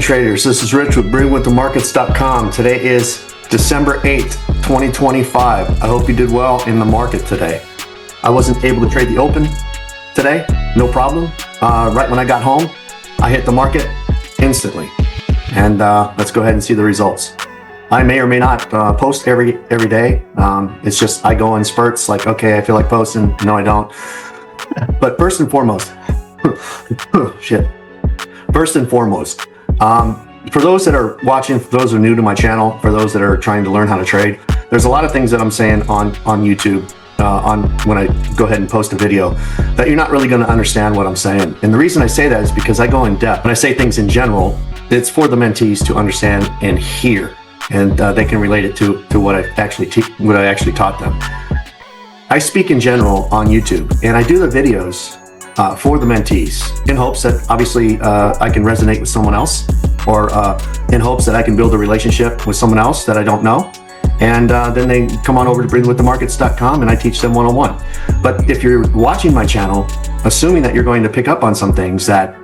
traders, this is Rich with Breathingwiththemarkets.com. Today is December 8th, 2025. I hope you did well in the market today. I wasn't able to trade the open today, no problem. Right when I got home, I hit the market instantly. And let's go ahead and see the results. I may or may not post every day. It's just I go in spurts like, okay, I feel like posting. No, I don't. But first and foremost, First and foremost, for those that are watching, for those who are new to my channel, for those that are trying to learn how to trade, there's a lot of things that I'm saying on YouTube, when I go ahead and post a video, that you're not really going to understand what I'm saying. And the reason I say that is because I go in depth. When I say things in general, it's for the mentees to understand and hear, and they can relate it to what I actually taught them. I speak in general on YouTube, and I do the videos for the mentees in hopes that obviously I can resonate with someone else, or in hopes that I can build a relationship with someone else that I don't know. And then they come on over to breathingwiththemarkets.com and I teach them one-on-one. But if you're watching my channel, assuming that you're going to pick up on some things that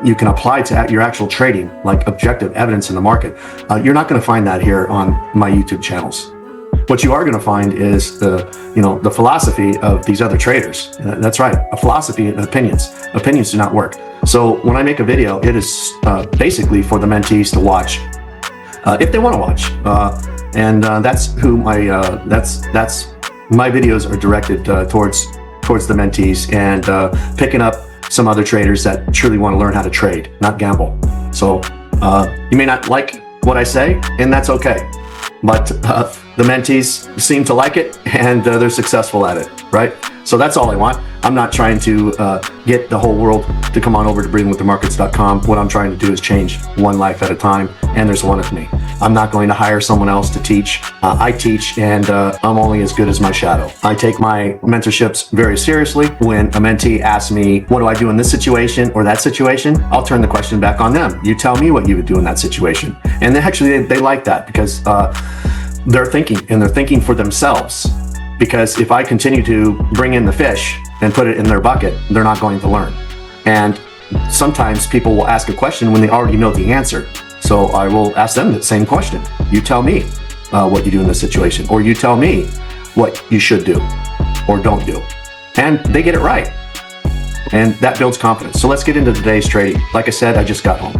you can apply to your actual trading, like objective evidence in the market, you're not going to find that here on my YouTube channels. What you are going to find is the philosophy of these other traders. That's right, a philosophy and opinions. Opinions do not work. So when I make a video, it is basically for the mentees to watch, if they want to watch. And that's who my videos are directed towards the mentees, and picking up some other traders that truly want to learn how to trade, not gamble. So you may not like what I say, and that's okay. But the mentees seem to like it, and they're successful at it, right? So that's all I want. I'm not trying to get the whole world to come on over to breathingwiththemarkets.com. What I'm trying to do is change one life at a time, and there's one of me. I'm not going to hire someone else to teach. I teach, and I'm only as good as my shadow. I take my mentorships very seriously. When a mentee asks me, what do I do in this situation or that situation? I'll turn the question back on them. You tell me what you would do in that situation. And they like that, because they're thinking for themselves. Because if I continue to bring in the fish and put it in their bucket, they're not going to learn. And sometimes people will ask a question when they already know the answer. So I will ask them the same question. You tell me what you do in this situation, or you tell me what you should do or don't do. And they get it right. And that builds confidence. So let's get into today's trading. Like I said, I just got home.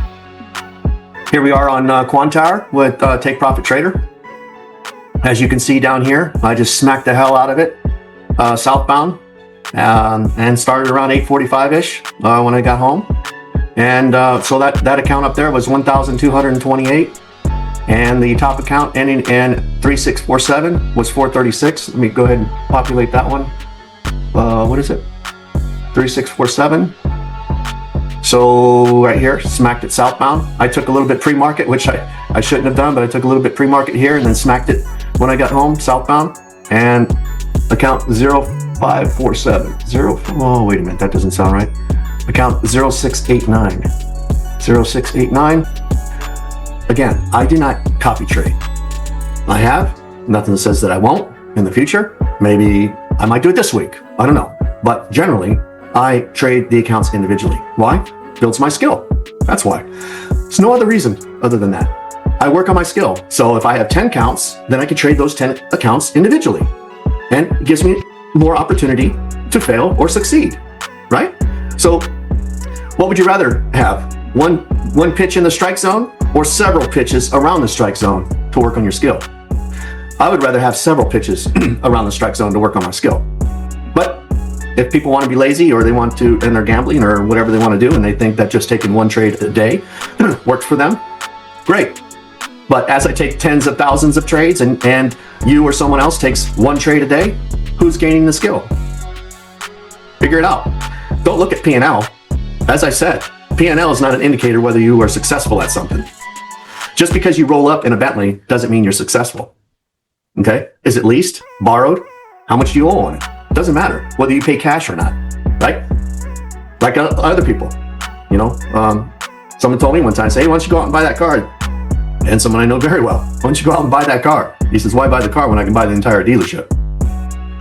Here we are on Quantower with Take Profit Trader. As you can see down here, I just smacked the hell out of it southbound, and started around 8:45-ish when I got home. And so that account up there was 1,228, and the top account ending in 3647 was 436. Let me go ahead and populate that one. What is it? 3647. So right here, smacked it southbound. I took a little bit pre-market, which I shouldn't have done, but I took a little bit pre-market here and then smacked it when I got home southbound. And account 0547. Oh, wait a minute, that doesn't sound right. Account 0689. 0689. Again, I do not copy trade. I have. Nothing says that I won't in the future. Maybe I might do it this week. I don't know. But generally, I trade the accounts individually. Why? Builds my skill. That's why. There's no other reason other than that. I work on my skill. So if I have 10 accounts, then I can trade those 10 accounts individually. And it gives me more opportunity to fail or succeed, right? So what would you rather have? One pitch in the strike zone, or several pitches around the strike zone to work on your skill? I would rather have several pitches around the strike zone to work on my skill. But if people want to be lazy, or they want to, and they're gambling or whatever they want to do, and they think that just taking one trade a day works for them, great. But as I take tens of thousands of trades, and you or someone else takes one trade a day, who's gaining the skill? Figure it out. Don't look at P&L. As I said, P&L is not an indicator whether you are successful at something. Just because you roll up in a Bentley doesn't mean you're successful. Okay? Is it leased? Borrowed? How much do you owe on it? Doesn't matter whether you pay cash or not, right? Like other people, someone told me one time, say, hey, why don't you go out and buy that car? And someone I know very well, why don't you go out and buy that car? He says, why buy the car when I can buy the entire dealership?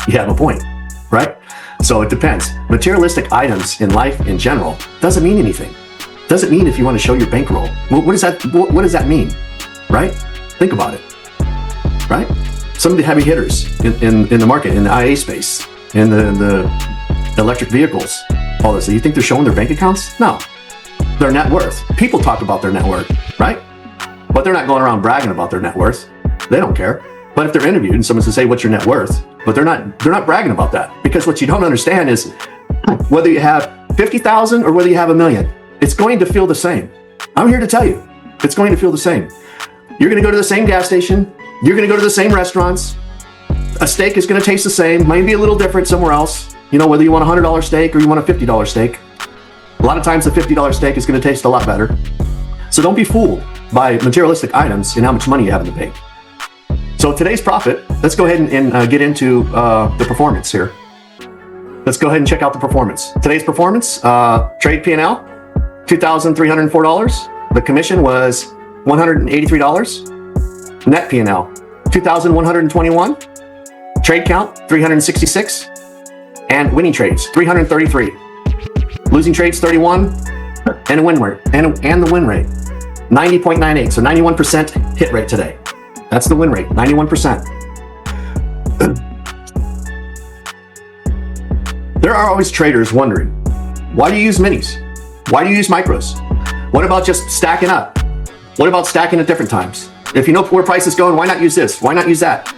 You have a point, right? So it depends. Materialistic items in life in general doesn't mean anything. Doesn't mean if you want to show your bankroll. What does that mean? Right? Think about it. Right? Some of the heavy hitters in the market, in the IA space, in the electric vehicles, all this. You think they're showing their bank accounts? No. Their net worth. People talk about their net worth, right? But they're not going around bragging about their net worth. They don't care. But if they're interviewed and someone says, "Hey, what's your net worth?" But they're not bragging about that, because what you don't understand is whether you have 50,000 or whether you have $1 million, it's going to feel the same. I'm here to tell you, it's going to feel the same. You're going to go to the same gas station. You're going to go to the same restaurants. A steak is going to taste the same. Might be a little different somewhere else. You know, whether you want a $100 steak or you want a $50 steak. A lot of times the $50 steak is going to taste a lot better. So don't be fooled by materialistic items and how much money you have in the bank. So today's profit, let's go ahead and get into the performance here. Let's go ahead and check out the performance. Today's performance, trade P&L, $2,304. The commission was $183. Net P&L, $2,121. Trade count, 366. And winning trades, 333. Losing trades, 31. And a win rate, and the win rate, 90.98. So 91% hit rate today. That's the win rate, 91%. There are always traders wondering, why do you use minis? Why do you use micros? What about just stacking up? What about stacking at different times? If you know where price is going, why not use this? Why not use that?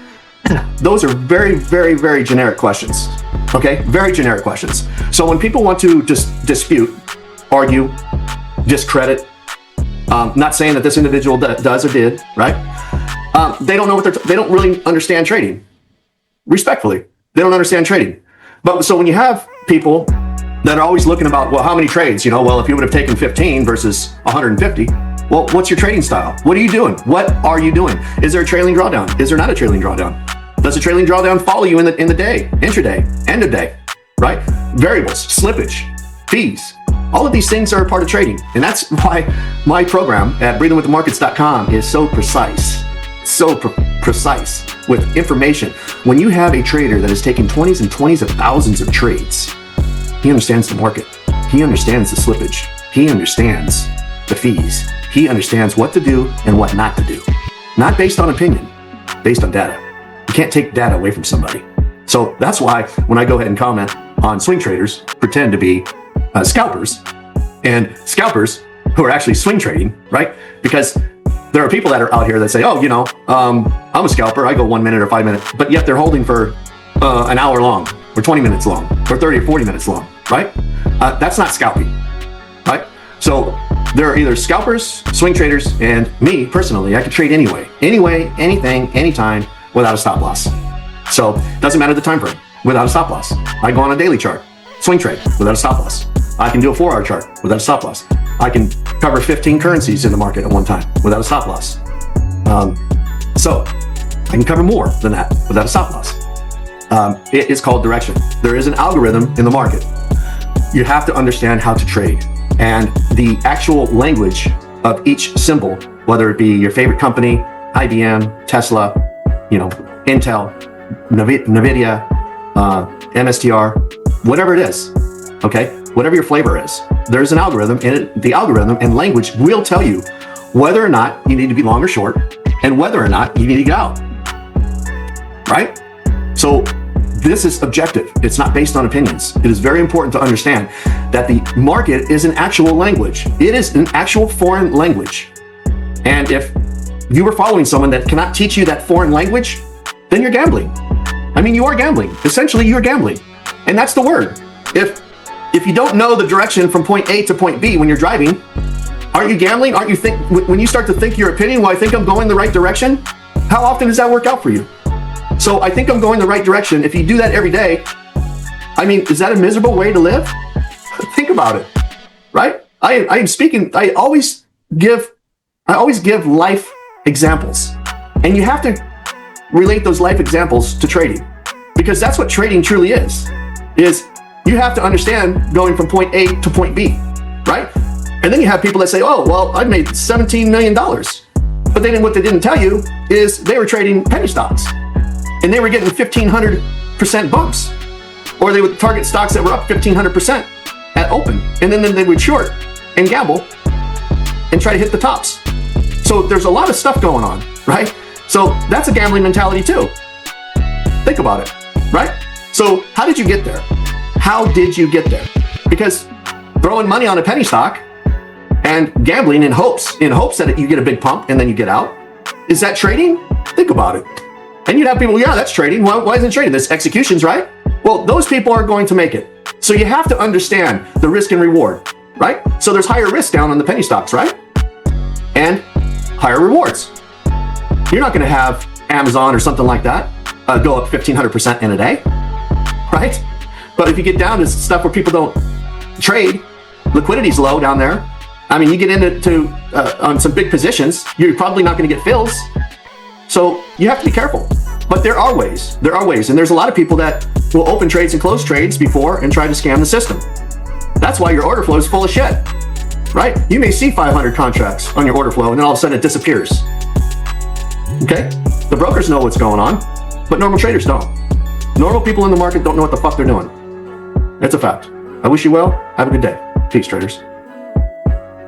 Those are very, very, very generic questions. Okay, very generic questions. So when people want to just dispute, argue, discredit, not saying that this individual does or did, right? They don't know they don't really understand trading. Respectfully, they don't understand trading. But so when you have people that are always looking about, well, how many trades? You know, well, if you would have taken 15 versus 150, well, what's your trading style? What are you doing? What are you doing? Is there a trailing drawdown? Is there not a trailing drawdown? Does a trailing drawdown follow you in the day, intraday, end of day, right? Variables, slippage, fees. All of these things are a part of trading. And that's why my program at breathingwiththemarkets.com is so precise. So precise with information. When you have a trader that has taken 20s and 20s of thousands of trades, he understands the market. He understands the slippage. He understands the fees. He understands what to do and what not to do. Not based on opinion, based on data. You can't take data away from somebody. So that's why when I go ahead and comment on swing traders, pretend to be scalpers, and scalpers who are actually swing trading, right? Because there are people that are out here that say, oh, you know, I'm a scalper, I go 1 minute or 5 minutes, but yet they're holding for an hour long, or 20 minutes long, or 30 or 40 minutes long, right? That's not scalping, right? So there are either scalpers, swing traders, and me personally, I can trade anyway, anything, anytime, without a stop loss. So it doesn't matter the time frame, without a stop loss. I go on a daily chart, swing trade, without a stop loss. I can do a 4-hour chart without a stop loss. I can cover 15 currencies in the market at one time without a stop loss. So I can cover more than that without a stop loss. It is called direction. There is an algorithm in the market. You have to understand how to trade, and the actual language of each symbol, whether it be your favorite company, IBM, Tesla, you know, Intel, NVIDIA, MSTR, whatever it is, okay? Whatever your flavor is, there's an algorithm, and the algorithm and language will tell you whether or not you need to be long or short, and whether or not you need to get out, right? So this is objective. It's not based on opinions. It is very important to understand that the market is an actual language. It is an actual foreign language. And if you were following someone that cannot teach you that foreign language, then you're gambling. I mean, you are gambling. Essentially, you're gambling. And that's the word. If you don't know the direction from point A to point B when you're driving, aren't you gambling? Aren't you when you start to think your opinion, well, I think I'm going the right direction, how often does that work out for you? So I think I'm going the right direction. If you do that every day, I mean, is that a miserable way to live? Think about it, right? I always give life examples, and you have to relate those life examples to trading, because that's what trading truly is you have to understand going from point A to point B, right? And then you have people that say, oh, well, I've made $17 million. But then what they didn't tell you is they were trading penny stocks, and they were getting 1,500% bumps, or they would target stocks that were up 1,500% at open, and then they would short and gamble and try to hit the tops. So there's a lot of stuff going on, right? So that's a gambling mentality too. Think about it, right? So how did you get there? How did you get there? Because throwing money on a penny stock and gambling in hopes that you get a big pump and then you get out, is that trading? Think about it. And you'd have people, yeah, that's trading. Why isn't it trading? There's executions, right? Well, those people are going to make it. So you have to understand the risk and reward, right? So there's higher risk down on the penny stocks, right? And higher rewards. You're not going to have Amazon or something like that go up 1,500% in a day, right? But if you get down to stuff where people don't trade, liquidity's low down there. I mean, you get into on some big positions, you're probably not going to get fills. So you have to be careful. But there are ways. And there's a lot of people that will open trades and close trades before and try to scam the system. That's why your order flow is full of shit, right? You may see 500 contracts on your order flow and then all of a sudden it disappears. Okay? The brokers know what's going on, but normal traders don't. Normal people in the market don't know what the fuck they're doing. It's a fact. I wish you well. Have a good day. Peace, traders.